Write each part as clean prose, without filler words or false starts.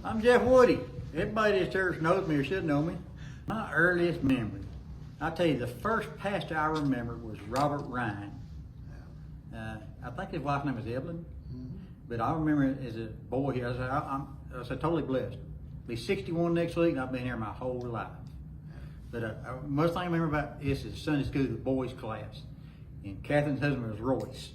I'm Jeff Woody. Everybody at this church knows me or should know me. My earliest memory, I'll tell you, the first pastor I remember was Robert Ryan. I think his wife's name was Evelyn, but I remember it as a boy here. I was totally blessed. I'll be 61 next week, and I've been here my whole life. But most thing I remember about this is Sunday school, the boys' class, and Catherine's husband was Royce.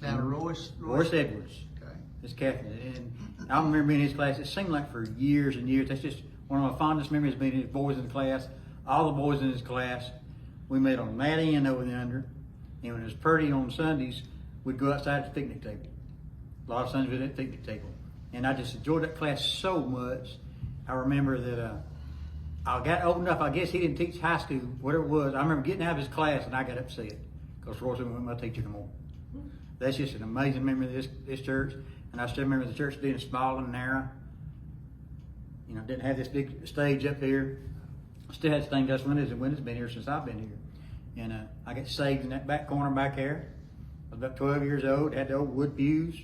Now Royce Edwards. Okay. It's Catherine, and I remember being in his class. It seemed like for years and years. That's just one of my fondest memories, being his boys in the class. All the boys in his class, we met on that end over the under, and when it was pretty on Sundays, we'd go outside to the picnic table. A lot of Sundays we'd at the picnic table, and I just enjoyed that class so much. I remember that I got old enough. I guess he didn't teach high school, whatever it was. I remember getting out of his class, and I got upset because Royce wasn't my teacher no more. That's just an amazing memory of this church. And I still remember the church being small and narrow. You know, didn't have this big stage up here. Still had stained glass windows, and windows been here since I've been here. And I got saved in that back corner back there. I was about 12 years old, had the old wood pews.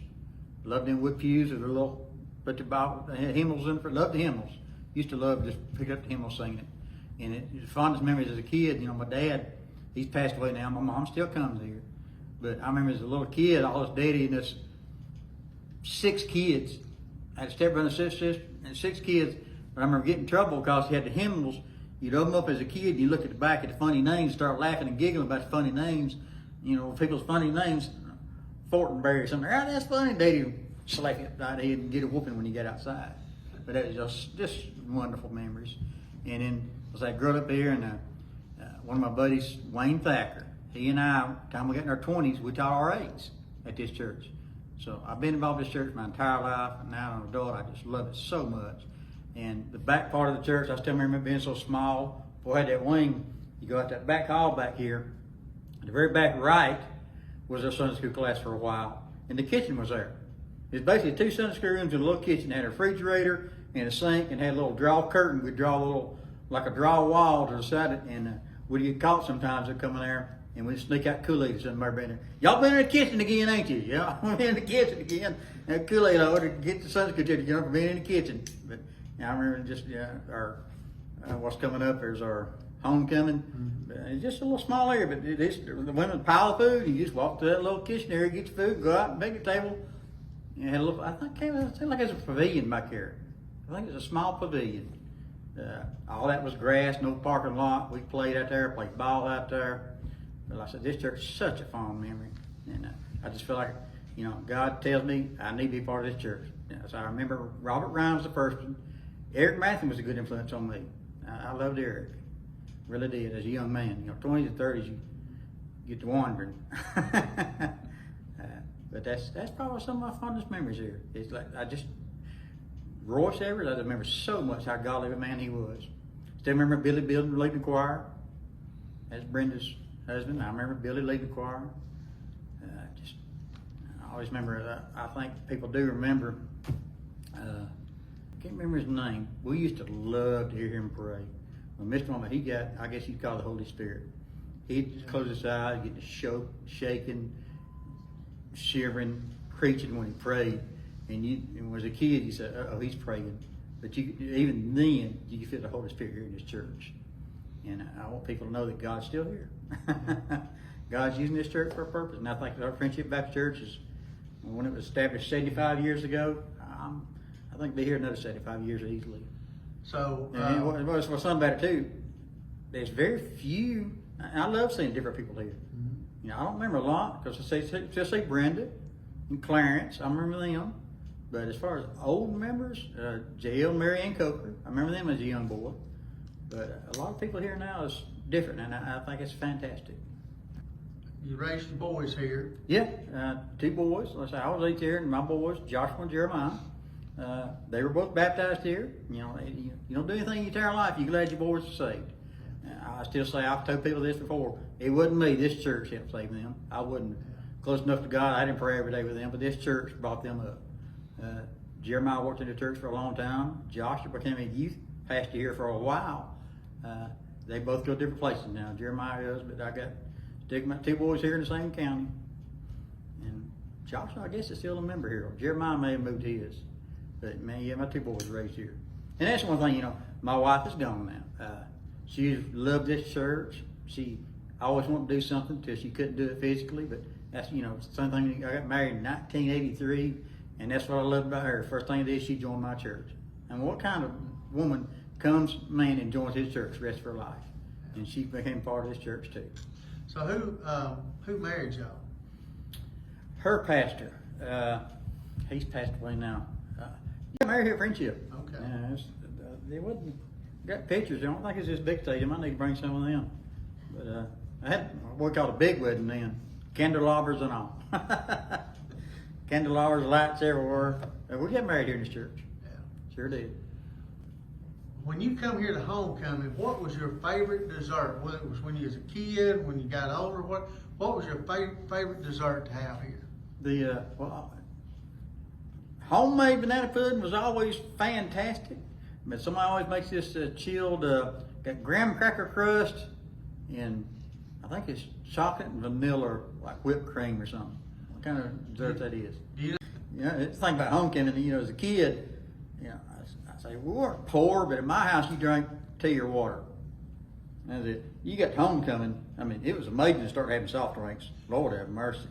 Loved them wood pews with a little, put the Bible, they had hymnals in it. Loved the hymnals. Used to love just pick up the hymnals, singing it. And the fondest memories as a kid, you know, my dad, he's passed away now. My mom still comes here. But I remember as a little kid, all his daddy and us 6 kids. I had a stepbrother, sister, and 6 kids. But I remember getting in trouble because he had the hymnals. You'd open them up as a kid, and you look at the back at the funny names, start laughing and giggling about the funny names. You know, people's funny names. Fortenberry or something. Oh, that's funny. Daddy would slap you upside the head and get a whooping when you got outside. But that was just wonderful memories. And then as I grew up here, and one of my buddies, Wayne Thacker, he and I, time we got in our 20s, we taught RAs at this church. So I've been involved in this church my entire life, and now I'm an adult, I just love it so much. And the back part of the church, I still remember it being so small. Before I had that wing, you go out that back hall back here. The very back right was our Sunday school class for a while, and the kitchen was there. It was basically 2 Sunday school rooms and a little kitchen. It had a refrigerator and a sink, and had a little draw curtain. We'd draw a little, like a draw wall to the side of it, and we'd get caught sometimes. They'd come in there, and we'd sneak out Kool-Aid or something. Been there. Y'all been in the kitchen again, ain't you? Yeah, I'm in the kitchen again. That Kool-Aid order to get the Sunday school teacher, you know, for being in the kitchen. But I remember just our what's coming up is our homecoming. It's just a little small area, but the women pile of food. You just walk to that little kitchen area, get your food, go out and make a table. And had a little, I think it seemed like it was a pavilion back here. I think it was a small pavilion. All that was grass, no parking lot. We played out there, played ball out there. But like I said, this church is such a fond memory. And I just feel like, you know, God tells me I need to be part of this church. So I remember Robert Ryan was the first one. Eric Matthew was a good influence on me. I loved Eric. Really did, as a young man. You know, 20s and 30s, you get to wandering. But that's probably some of my fondest memories here. It's like, Royce Edwards, I remember so much how godly of a man he was. Still remember Billy Bilden leading the choir. That's Brenda's husband. I remember Billy leading the choir. I always remember, I think people do remember, I can't remember his name. We used to love to hear him pray. When Mr. Mama, he got, I guess you'd call the Holy Spirit. He'd just close his eyes, get to shaking, shivering, preaching when he prayed. And as a kid, you said, oh, he's praying. But even then, you feel the Holy Spirit here in this church. And I want people to know that God's still here. God's using this church for a purpose. And I think our Friendship Baptist Church is, when it was established 75 years ago, I think they'll be here another 75 years easily. So, and what's something about it too, there's very few, I love seeing different people here. You know, I don't remember a lot, because just say Brenda and Clarence, I remember them. But as far as old members, J.L. Mary Ann Coker, I remember them as a young boy. But a lot of people here now is different, and I think it's fantastic. You raised the boys here. Yeah, 2 boys. Let's say I was 8 here, and my boys, Joshua and Jeremiah, they were both baptized here. You know, you don't do anything in your entire life, you're glad your boys are saved. I still say, I've told people this before, it wasn't me, this church helped save them. I wasn't close enough to God, I didn't pray every day with them, but this church brought them up. Jeremiah worked in the church for a long time. Joshua became a youth pastor here for a while. They both go different places now. Jeremiah does, but I got my 2 boys here in the same county. And Joshua, I guess, is still a member here. Jeremiah may have moved his. But man, yeah, my two boys were raised here. And that's one thing, you know, my wife is gone now. She loved this church. She always wanted to do something until she couldn't do it physically, but that's, you know, something. I got married in 1983, and that's what I loved about her. First thing I did, she joined my church. And what kind of woman comes, man, and joins his church the rest of her life? And she became part of this church too. So who married y'all? Her pastor, he's passed away now. Yeah, married here at Friendship. Okay. They wasn't got pictures. I don't think it's this big stadium. I need to bring some of them. But I had what we called a big wedding then, candelabras and all. Candelabras, lights everywhere. We got married here in this church. Yeah. Sure did. When you come here to homecoming, what was your favorite dessert? Whether it was when you was a kid, when you got older, what was your favorite dessert to have here? The homemade banana pudding was always fantastic. But somebody always makes this chilled, got graham cracker crust, and I think it's chocolate and vanilla, or like whipped cream or something. What kind of dessert that is? You know, You know, it's the thing about homecoming. You know, as a kid, you know, I say we weren't poor, but in my house you drank tea or water. That's it. You got to homecoming. I mean, it was amazing to start having soft drinks. Lord have mercy.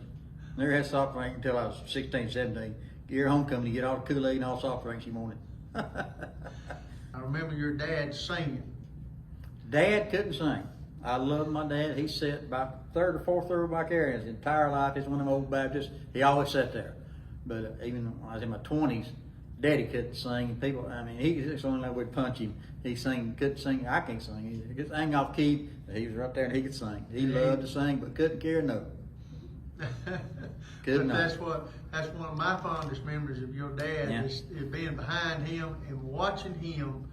Never had soft drink until I was 16, 17. Get your homecoming, you get all the Kool-Aid and all the soft drinks you wanted. I remember your dad singing. Dad couldn't sing. I love my dad. He sat about third or fourth row back there his entire life. He's one of them old Baptists. He always sat there. But even when I was in my 20s, Daddy couldn't sing. People, I mean, he's the only way we'd punch him. He couldn't sing. I can't sing. He could sing off key. He was right there and he could sing. He loved to sing, but couldn't carry a note. Good But night. that's one of my fondest memories of your dad, Yeah. is being behind him and watching him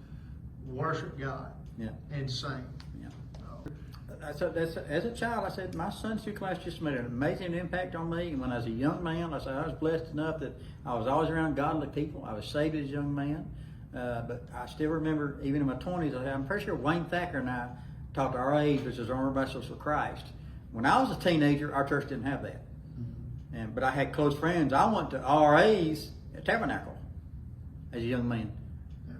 worship God Yeah. and sing. Yeah. So, As a child, I said, my Sunday school class just made an amazing impact on me. And when I was a young man, I said I was blessed enough that I was always around godly people. I was saved as a young man. But I still remember, even in my 20s, I'm pretty sure Wayne Thacker and I taught to our age, which is Armored Vessels for Christ. When I was a teenager, our church didn't have that. But I had close friends. I went to RAs at Tabernacle as a young man.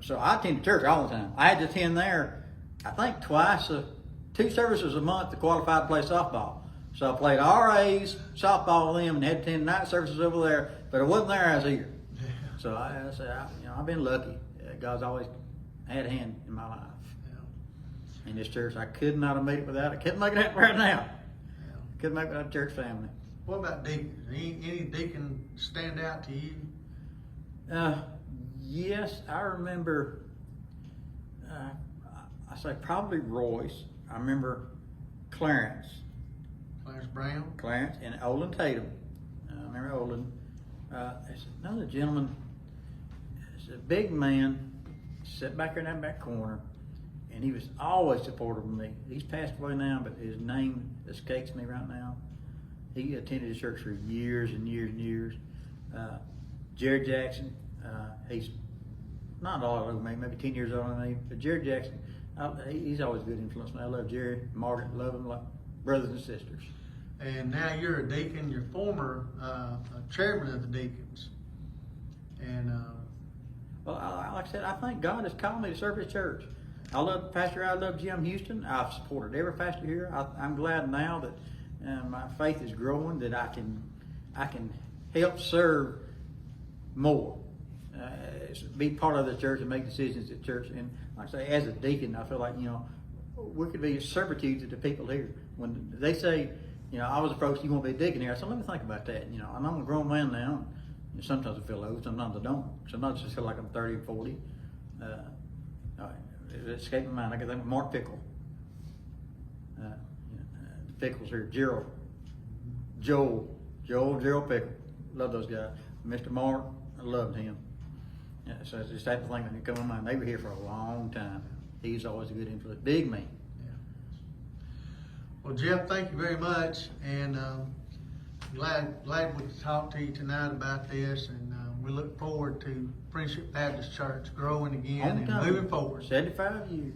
So I attended church all the time. I had to attend there, I think two services a month to qualify to play softball. So I played RAs, softball with them, and had to attend night services over there. But I wasn't there as a year. So I said, I've been lucky. God's always had a hand in my life. yeah. In this church, I could not have made it without it. Couldn't make it happen right now. Couldn't make it without a church family. What about deacons? Any deacon stand out to you? Yes, I remember. I say probably Royce. I remember Clarence Clarence Brown? and Olin Tatum. I remember Olin. There's another gentleman. It's a big man, sat back there in that back corner, and he was always supportive of me. He's passed away now, but his name escapes me right now. He attended the church for years and years and years. Jared Jackson, he's not all over me, maybe 10 years older than me, but Jared Jackson, he's always a good influence. I love Jared, Margaret, love them like brothers and sisters. And now you're a deacon. You're former chairman of the deacons. And Well, like I said, I think God has called me to serve His church. I love Jim Houston. I've supported every pastor here. I'm glad now that my faith is growing, that I can help serve more, be part of the church and make decisions at church. And like I say, as a deacon, I feel like, we could be a servitude to the people here. When they say, I was approached, you want to be a deacon here, I said, let me think about that. I'm a grown man now. And sometimes I feel old, sometimes I don't. Sometimes I just feel like I'm 30 or 40. It escaped my mind. I can think of Mark Pickle. Pickles here, Gerald Pickle. Love those guys. Mr. Mark, I loved him. So it's just that thing that come to mind. They were here for a long time. He's always a good influence. Big man. yeah. Well, Jeff, thank you very much, and glad we could talk to you tonight about this, and we look forward to Friendship Baptist Church growing again and moving forward. 75 years.